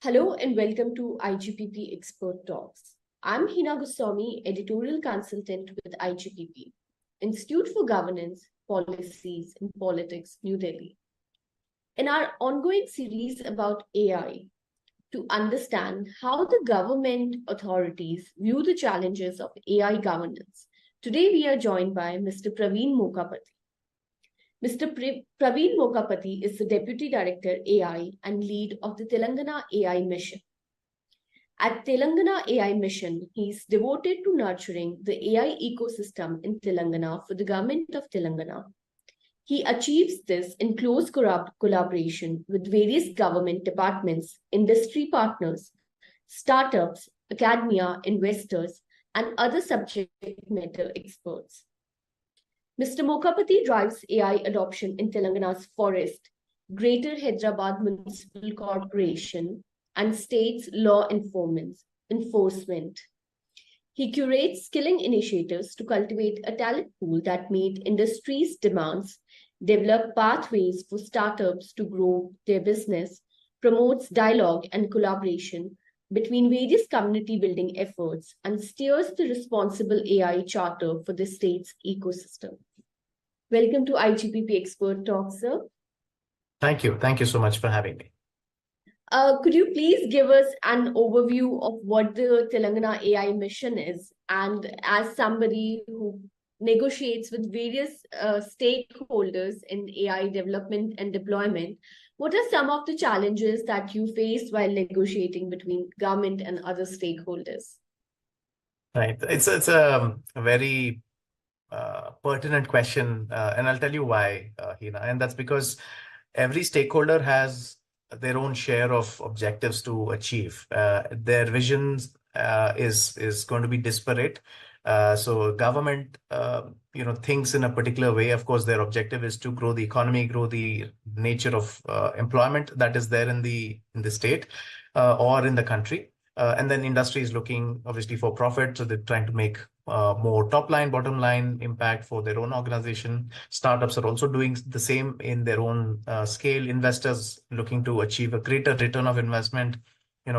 Hello and welcome to IGPP Expert Talks. I'm Hina Goswami, editorial consultant with IGPP, Institute for Governance, Policies and Politics, New Delhi. In our ongoing series about AI, to understand how the government authorities view the challenges of AI governance, today we are joined by Mr. Praveen Mokapati. Mr. Praveen Mokapati is the Deputy Director AI and lead of the Telangana AI Mission. At Telangana AI Mission, he is devoted to nurturing the AI ecosystem in Telangana for the government of Telangana. He achieves this in close collaboration with various government departments, industry partners, startups, academia, investors, and other subject matter experts. Mr. Mokapati drives AI adoption in Telangana's forest, Greater Hyderabad Municipal Corporation, and state's law enforcement. He curates skilling initiatives to cultivate a talent pool that meet industry's demands, develop pathways for startups to grow their business, promotes dialogue and collaboration between various community building efforts, and steers the responsible AI charter for the state's ecosystem. Welcome to IGPP Expert Talk, sir. Thank you. Thank you so much for having me. Could you please give us an overview of what the Telangana AI mission is? And as somebody who negotiates with various stakeholders in AI development and deployment, what are some of the challenges that you face while negotiating between government and other stakeholders? Right. It's a very pertinent question, and I'll tell you why, Hina. And that's because every stakeholder has their own share of objectives to achieve. Their visions is going to be disparate. So government, thinks in a particular way. Of course, their objective is to grow the economy, grow the nature of employment that is there in the state or in the country. And then industry is looking obviously for profit, so they're trying to make more top line, bottom line impact for their own organization. Startups are also doing the same in their own scale. Investors looking to achieve a greater return of investment,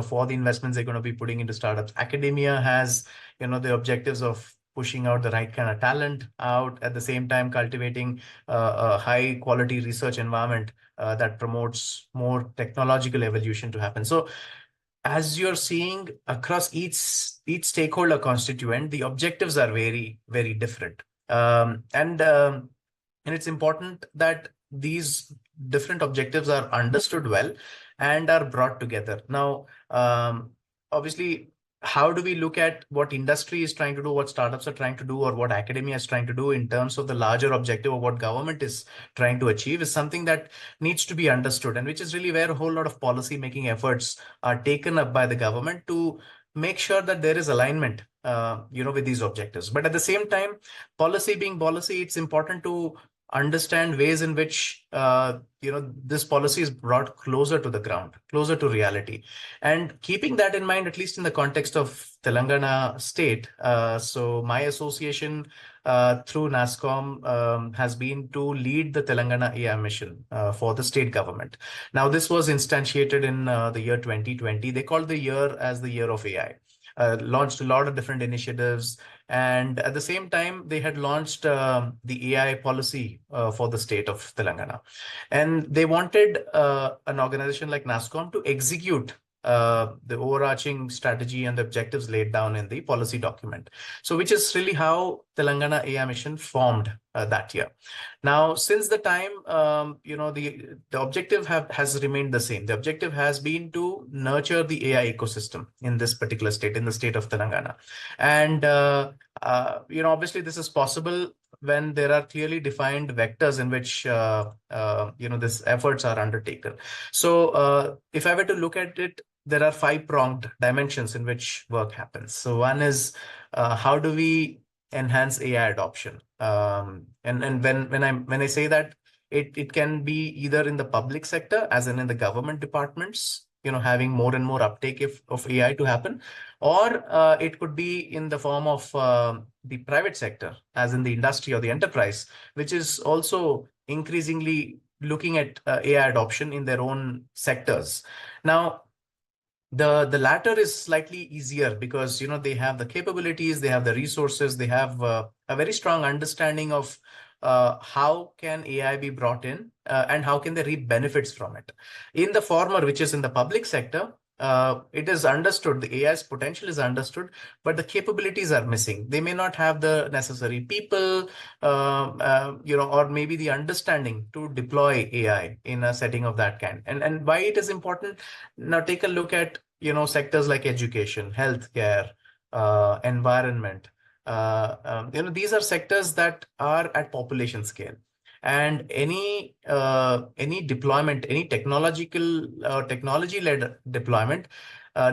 for the investments they're going to be putting into startups. Academia has, the objectives of pushing out the right kind of talent out, at the same time cultivating a high quality research environment that promotes more technological evolution to happen. So as you're seeing across each stakeholder constituent, the objectives are very, very different. And it's important that these different objectives are understood well and are brought together. Now, obviously, how do we look at what industry is trying to do, what startups are trying to do, or what academia is trying to do in terms of the larger objective of what government is trying to achieve is something that needs to be understood, and which is really where a whole lot of policy making efforts are taken up by the government to make sure that there is alignment, with these objectives. But at the same time, policy being policy, it's important to understand ways in which this policy is brought closer to the ground, closer to reality. And keeping that in mind, at least in the context of Telangana state, so my association through NASSCOM has been to lead the Telangana AI mission for the state government. Now, this was instantiated in the year 2020. They called the year as the year of AI. Launched a lot of different initiatives. And at the same time, they had launched the AI policy for the state of Telangana. And they wanted an organization like NASSCOM to execute the overarching strategy and the objectives laid down in the policy document. So which is really how Telangana AI Mission formed that year. Now, since the time, the objective has remained the same. The objective has been to nurture the AI ecosystem in this particular state, in the state of Telangana. And, obviously this is possible when there are clearly defined vectors in which, these efforts are undertaken. So if I were to look at it, there are 5-pronged dimensions in which work happens. So one is how do we enhance AI adoption? And when I say that, it can be either in the public sector, as in the government departments, having more and more uptake of AI to happen, or it could be in the form of the private sector, as in the industry or the enterprise, which is also increasingly looking at AI adoption in their own sectors. Now, The latter is slightly easier because they have the capabilities, they have the resources, they have a very strong understanding of how can AI be brought in and how can they reap benefits from it. In the former, which is in the public sector, it is understood, the AI's potential is understood, but the capabilities are missing. They may not have the necessary people, or maybe the understanding to deploy AI in a setting of that kind. And why it is important? Now take a look at sectors like education, healthcare, environment. These are sectors that are at population scale, and any deployment, any technology-led deployment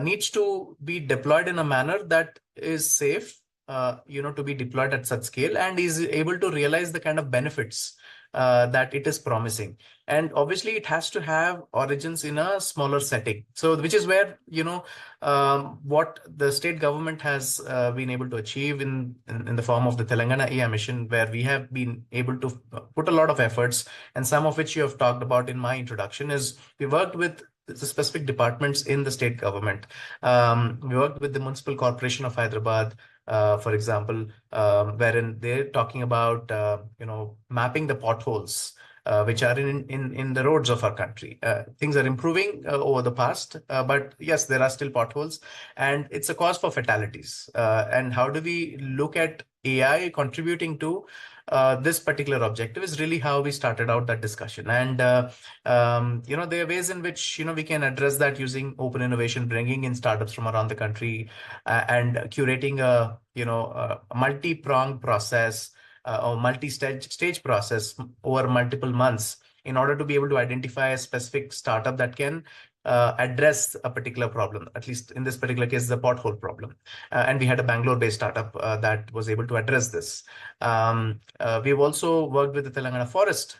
needs to be deployed in a manner that is safe, to be deployed at such scale and is able to realize the kind of benefits that it is promising. And obviously it has to have origins in a smaller setting. So which is where, what the state government has been able to achieve in the form of the Telangana AI mission, where we have been able to put a lot of efforts, and some of which you have talked about in my introduction, is we worked with the specific departments in the state government. We worked with the Municipal Corporation of Hyderabad, for example, wherein they're talking about mapping the potholes which are in the roads of our country. Things are improving over the past, but yes, there are still potholes, and it's a cause for fatalities. And how do we look at AI contributing to this particular objective is really how we started out that discussion. And there are ways in which we can address that using open innovation, bringing in startups from around the country, and curating a multi-pronged process or multi-stage process over multiple months in order to be able to identify a specific startup that can address a particular problem, at least in this particular case, the pothole problem. And we had a Bangalore-based startup that was able to address this. We've also worked with the Telangana Forest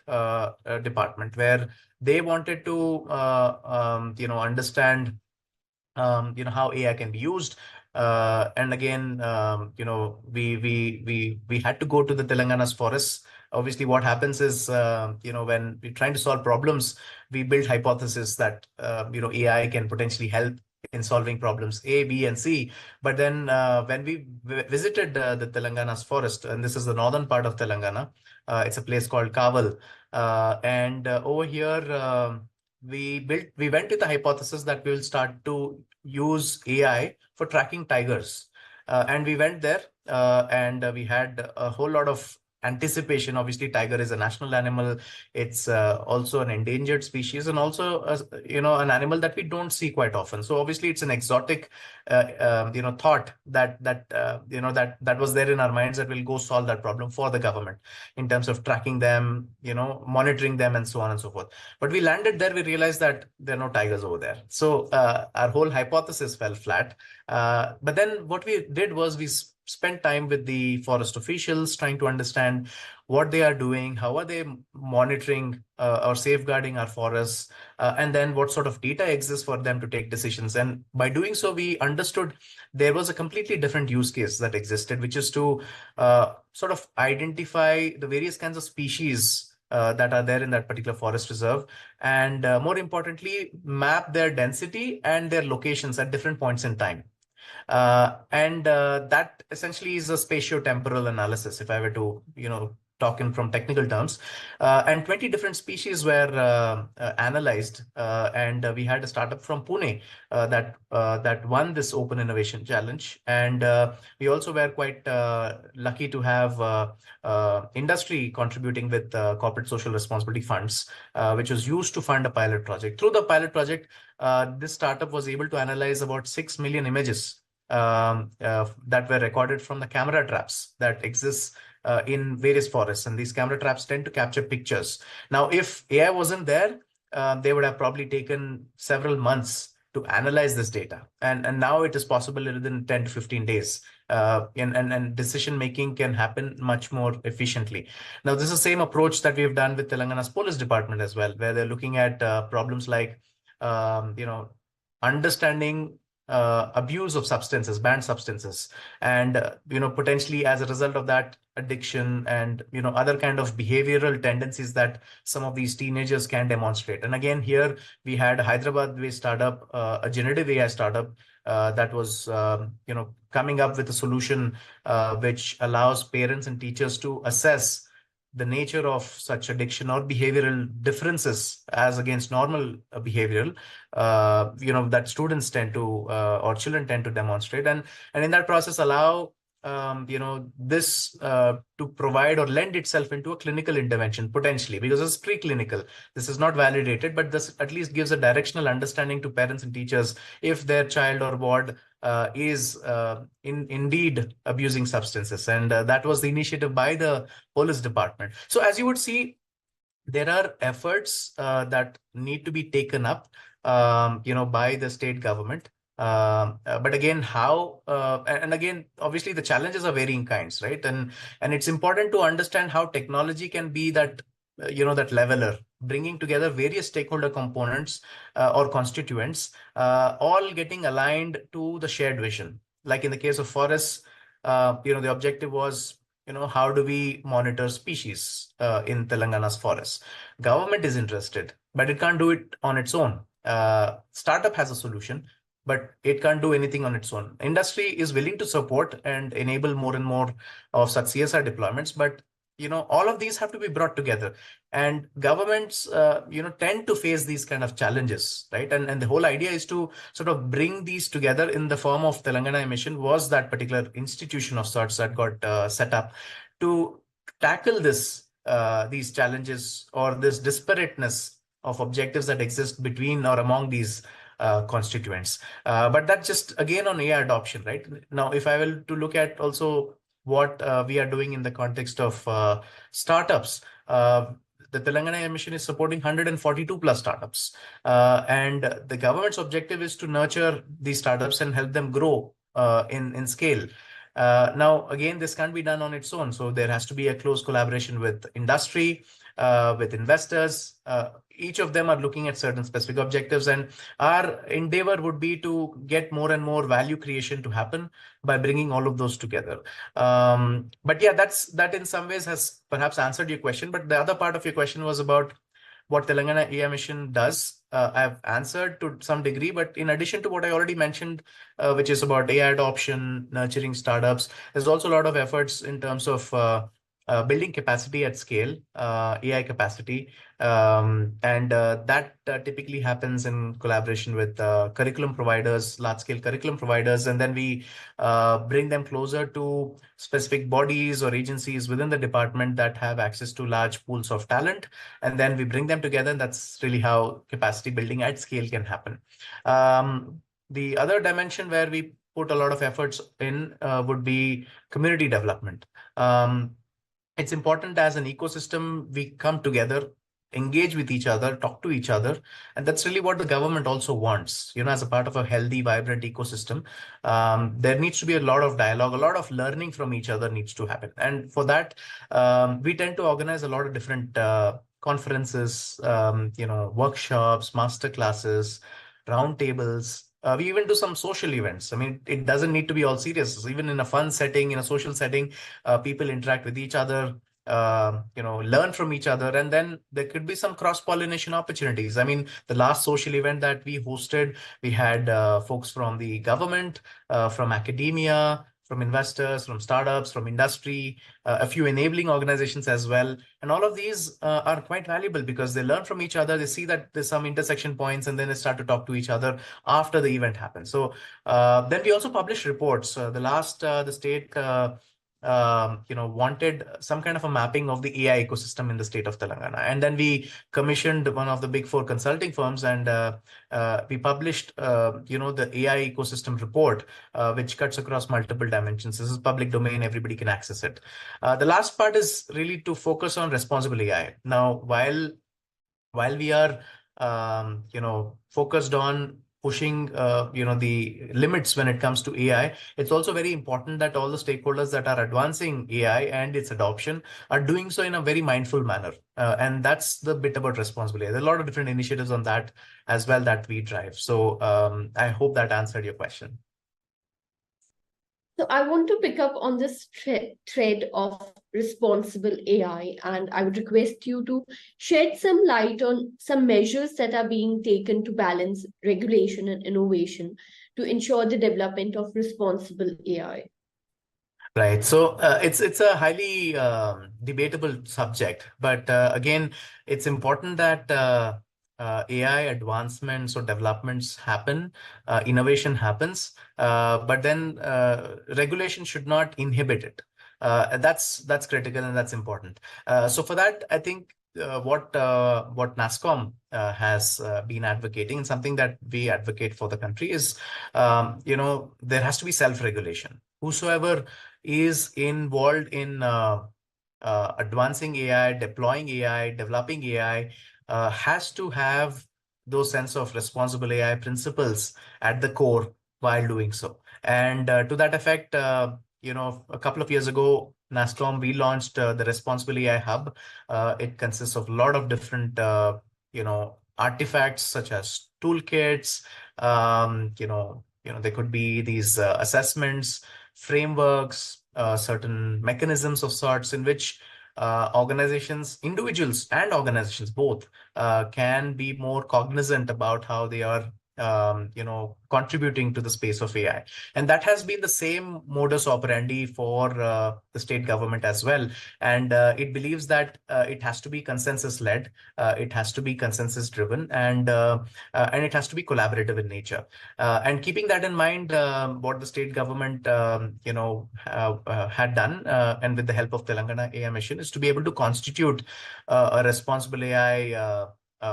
Department, where they wanted to, understand how AI can be used. And again, we had to go to the Telangana's forests. Obviously, what happens is, when we're trying to solve problems, we build hypotheses that, AI can potentially help in solving problems A, B, and C. But then when we visited the Telangana's forest, and this is the northern part of Telangana, it's a place called Kaval. And over here, we went with the hypothesis that we will start to use AI for tracking tigers. And we went there and we had a whole lot of anticipation. Obviously, tiger is a national animal. It's also an endangered species, and also an animal that we don't see quite often. So obviously, it's an exotic thought that was there in our minds, that we'll go solve that problem for the government in terms of tracking them, monitoring them, and so on and so forth. But we landed there, we realized that there are no tigers over there. So our whole hypothesis fell flat. But then what we did was we spent time with the forest officials, trying to understand what they are doing, how are they monitoring or safeguarding our forests, and then what sort of data exists for them to take decisions. And by doing so, we understood there was a completely different use case that existed, which is to sort of identify the various kinds of species that are there in that particular forest reserve, and more importantly, map their density and their locations at different points in time. And that essentially is a spatio-temporal analysis, if I were to, talk in from technical terms. And 20 different species were analyzed, and we had a startup from Pune that won this open innovation challenge. And we also were quite lucky to have industry contributing with corporate social responsibility funds, which was used to fund a pilot project. Through the pilot project, this startup was able to analyze about 6 million images that were recorded from the camera traps that exists in various forests. And these camera traps tend to capture pictures. Now, if AI wasn't there, they would have probably taken several months to analyze this data. And now it is possible within 10 to 15 days. And decision making can happen much more efficiently. Now, this is the same approach that we've done with Telangana's police department as well, where they're looking at problems like, understanding abuse of substances, banned substances, and potentially as a result of that, addiction, and other kind of behavioral tendencies that some of these teenagers can demonstrate. And again, here we had a Hyderabad-based startup, a generative AI startup that was coming up with a solution which allows parents and teachers to assess the nature of such addiction or behavioral differences as against normal behavioral that students tend to or children tend to demonstrate, and in that process allow this to provide or lend itself into a clinical intervention potentially, because it's preclinical. This is not validated, but this at least gives a directional understanding to parents and teachers if their child or ward is indeed abusing substances. And that was the initiative by the police department. So as you would see, there are efforts that need to be taken up, by the state government. But again, how and again, obviously, the challenges are varying kinds, right? And it's important to understand how technology can be that that leveler, bringing together various stakeholder components or constituents, all getting aligned to the shared vision. Like in the case of forests, the objective was how do we monitor species in Telangana's forests? Government is interested, but it can't do it on its own. Startup has a solution, but it can't do anything on its own. Industry is willing to support and enable more and more of such CSR deployments, but all of these have to be brought together. And governments, tend to face these kind of challenges, right? And the whole idea is to sort of bring these together in the form of Telangana Mission, was that particular institution of sorts that got set up to tackle these challenges or this disparateness of objectives that exist between or among these constituents. But that's just again on AI adoption, right? Now, if I will to look at also what we are doing in the context of startups, the Telangana mission is supporting 142 plus startups. And the government's objective is to nurture these startups and help them grow in scale. Now, again, this can't be done on its own. So there has to be a close collaboration with industry, with investors. Each of them are looking at certain specific objectives, and our endeavor would be to get more and more value creation to happen by bringing all of those together. But yeah, that in some ways has perhaps answered your question. But the other part of your question was about what Telangana AI Mission does. I've answered to some degree, but in addition to what I already mentioned, which is about AI adoption, nurturing startups, there's also a lot of efforts in terms of building capacity at scale, AI capacity. And that typically happens in collaboration with curriculum providers, large-scale curriculum providers, and then we bring them closer to specific bodies or agencies within the department that have access to large pools of talent, and then we bring them together, and that's really how capacity building at scale can happen. The other dimension where we put a lot of efforts in would be community development. It's important as an ecosystem, we come together, engage with each other, talk to each other. And that's really what the government also wants, as a part of a healthy, vibrant ecosystem. There needs to be a lot of dialogue, a lot of learning from each other needs to happen. And for that, we tend to organize a lot of different conferences, workshops, master classes, roundtables. We even do some social events. I mean, it doesn't need to be all serious. Even in a fun setting, in a social setting, people interact with each other, learn from each other, and then there could be some cross-pollination opportunities. I mean, the last social event that we hosted, we had folks from the government, from academia, from investors, from startups, from industry, a few enabling organizations as well. And all of these are quite valuable because they learn from each other. They see that there's some intersection points, and then they start to talk to each other after the event happens. So then we also publish reports. The state wanted some kind of a mapping of the AI ecosystem in the state of Telangana. And then we commissioned one of the big four consulting firms, and we published, the AI ecosystem report, which cuts across multiple dimensions. This is public domain, everybody can access it. The last part is really to focus on responsible AI. Now, while we are, focused on pushing, the limits when it comes to AI, it's also very important that all the stakeholders that are advancing AI and its adoption are doing so in a very mindful manner. And that's the bit about responsibility. There are a lot of different initiatives on that as well that we drive. So I hope that answered your question. So I want to pick up on this thread of responsible AI, and I would request you to shed some light on some measures that are being taken to balance regulation and innovation to ensure the development of responsible AI. Right. So it's a highly debatable subject, but again, it's important that AI advancements or developments happen, innovation happens, but then regulation should not inhibit it. That's critical and that's important. So for that, I think what NASSCOM has been advocating, and something that we advocate for the country is, there has to be self-regulation. Whosoever is involved in advancing AI, deploying AI, developing AI, has to have those sense of responsible AI principles at the core while doing so. And to that effect, a couple of years ago, NASSCOM, we launched the Responsible AI Hub. It consists of a lot of different, artifacts such as toolkits. There could be these assessments, frameworks, certain mechanisms of sorts in which organizations, individuals and organizations both, can be more cognizant about how they are contributing to the space of AI. And that has been the same modus operandi for the state government as well. And it believes that it has to be consensus led, it has to be consensus driven, and it has to be collaborative in nature. And keeping that in mind, what the state government, had done, and with the help of Telangana AI Mission, is to be able to constitute a responsible AI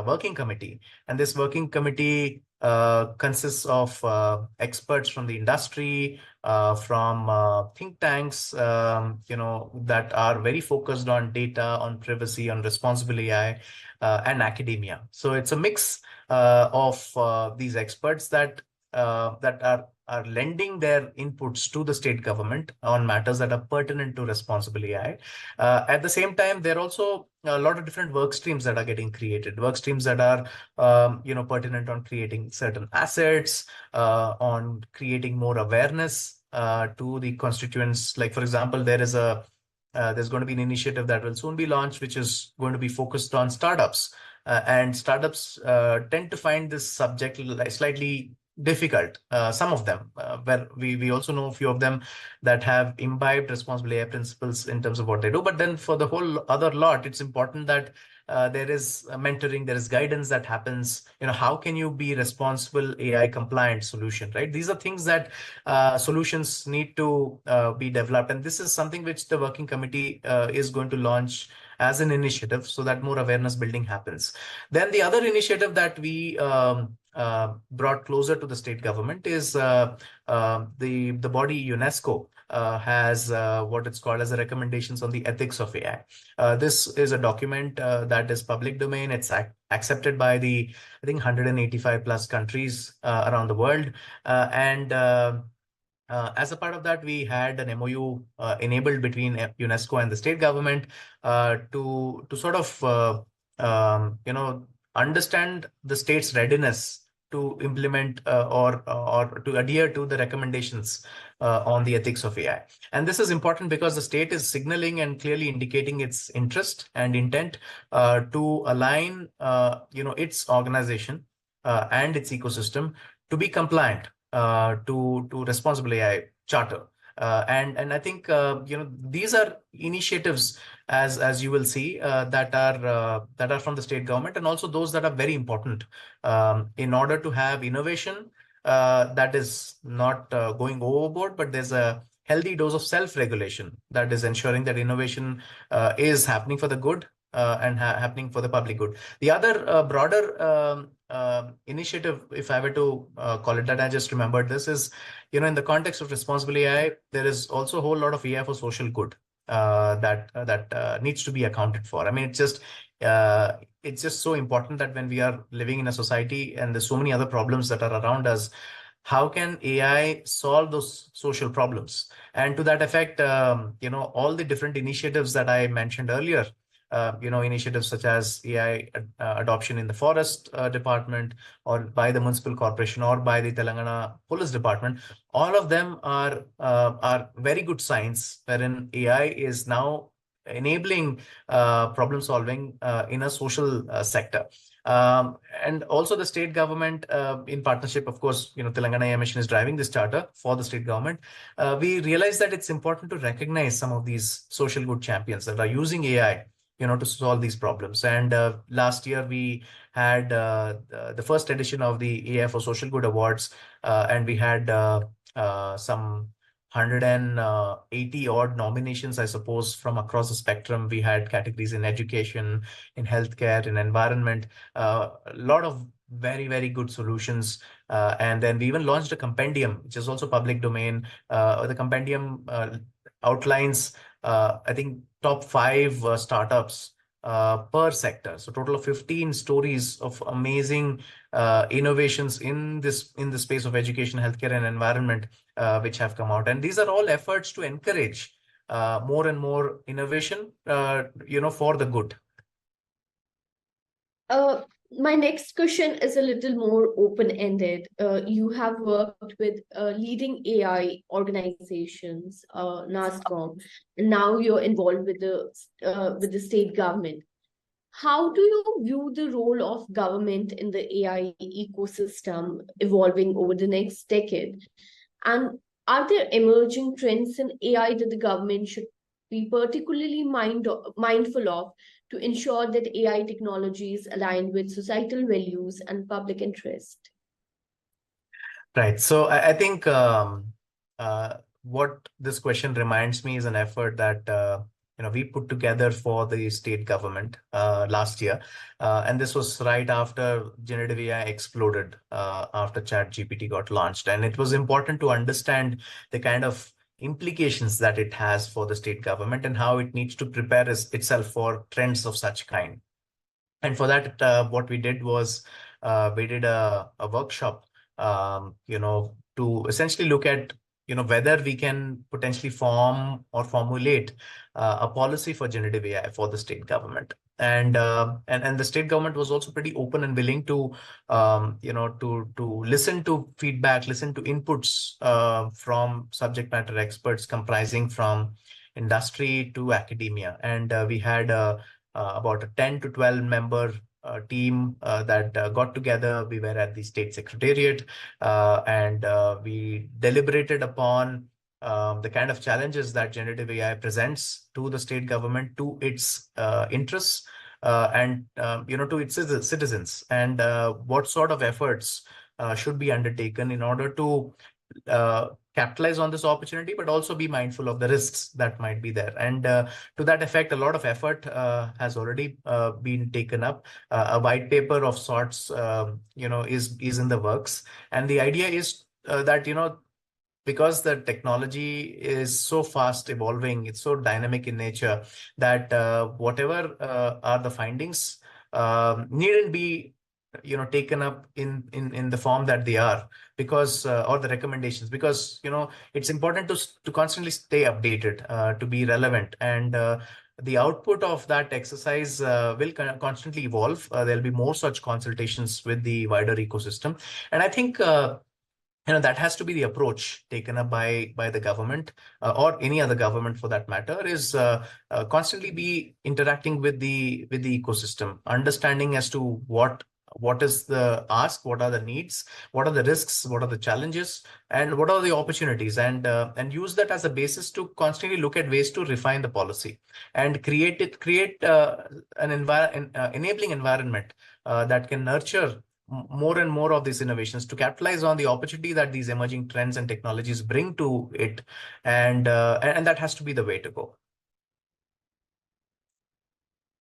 working committee. And this working committee consists of experts from the industry, from think tanks, that are very focused on data, on privacy, on responsible AI, and academia. So it's a mix of these experts that are lending their inputs to the state government on matters that are pertinent to responsible AI. At the same time, there are also a lot of different work streams that are getting created, work streams that are pertinent on creating certain assets, on creating more awareness to the constituents. Like, for example, there's going to be an initiative that will soon be launched, which is going to be focused on startups. And startups tend to find this subject slightly difficult. Some of them, where we also know a few of them that have imbibed responsible AI principles in terms of what they do. But then for the whole other lot, it's important that there is mentoring, there is guidance that happens. How can you be responsible AI compliant solution, right? These are things that solutions need to be developed. And this is something which the working committee is going to launch as an initiative so that more awareness building happens. Then the other initiative that we brought closer to the state government is the body UNESCO has what it's called as the recommendations on the ethics of AI. This is a document that is public domain. It's accepted by the, I think, 185 plus countries around the world. As a part of that, we had an MOU enabled between UNESCO and the state government to sort of understand the state's readiness to implement or to adhere to the recommendations on the ethics of AI. And this is important because the state is signaling and clearly indicating its interest and intent to align its organization and its ecosystem to be compliant to responsible AI charter. And I think these are initiatives, as you will see, that are from the state government, and also those that are very important in order to have innovation that is not going overboard, but there's a healthy dose of self-regulation that is ensuring that innovation is happening for the good and happening for the public good. The other broader initiative, if I were to call it that, I just remembered this, is, in the context of responsible AI, there is also a whole lot of AI for social good that needs to be accounted for. I mean, it's just so important that when we are living in a society and there's so many other problems that are around us, how can AI solve those social problems? And to that effect, all the different initiatives that I mentioned earlier initiatives such as AI adoption in the forest department, or by the municipal corporation, or by the Telangana police department. All of them are very good signs wherein AI is now enabling problem solving in a social sector. And also the state government, in partnership, of course, Telangana AI Mission is driving this charter for the state government. We realize that it's important to recognize some of these social good champions that are using AI, to solve these problems. And last year we had the first edition of the AI for Social Good Awards, and we had some 180 odd nominations, I suppose, from across the spectrum. We had categories in education, in healthcare, in environment, a lot of very, very good solutions. And then we even launched a compendium, which is also public domain. The compendium outlines, I think, top 5 startups per sector. So total of 15 stories of amazing innovations in the space of education, healthcare, and environment, which have come out. And these are all efforts to encourage more and more innovation, for the good. My next question is a little more open-ended. You have worked with leading AI organizations, NASCOM, and now you're involved with the state government. How do you view the role of government in the AI ecosystem evolving over the next decade? And are there emerging trends in AI that the government should be particularly mindful of to ensure that AI technology is aligned with societal values and public interest? Right. So I think what this question reminds me is an effort that we put together for the state government last year, and this was right after generative AI exploded, after ChatGPT got launched, and it was important to understand the kind of implications that it has for the state government and how it needs to prepare itself for trends of such kind. And for that, what we did was we did a workshop, to essentially look at, whether we can potentially form or formulate a policy for generative AI for the state government. And the state government was also pretty open and willing to, to listen to feedback, listen to inputs from subject matter experts comprising from industry to academia. And we had about a 10 to 12 member team that got together. We were at the state secretariat, and we deliberated upon the kind of challenges that generative AI presents to the state government, to its interests, and to its citizens, and what sort of efforts should be undertaken in order to capitalize on this opportunity, but also be mindful of the risks that might be there. And to that effect, a lot of effort has already been taken up. A white paper of sorts, is in the works. And the idea is that, because the technology is so fast evolving, it's so dynamic in nature, that whatever are the findings needn't be taken up in the form that they are, because or the recommendations, because it's important to constantly stay updated, to be relevant. And the output of that exercise will constantly evolve. There'll be more such consultations with the wider ecosystem. And I think that has to be the approach taken up by the government, or any other government for that matter, is constantly be interacting with the ecosystem, understanding as to what is the ask, what are the needs, what are the risks, what are the challenges, and what are the opportunities, and use that as a basis to constantly look at ways to refine the policy and create an enabling environment that can nurture more and more of these innovations, to capitalize on the opportunity that these emerging trends and technologies bring to it. And that has to be the way to go.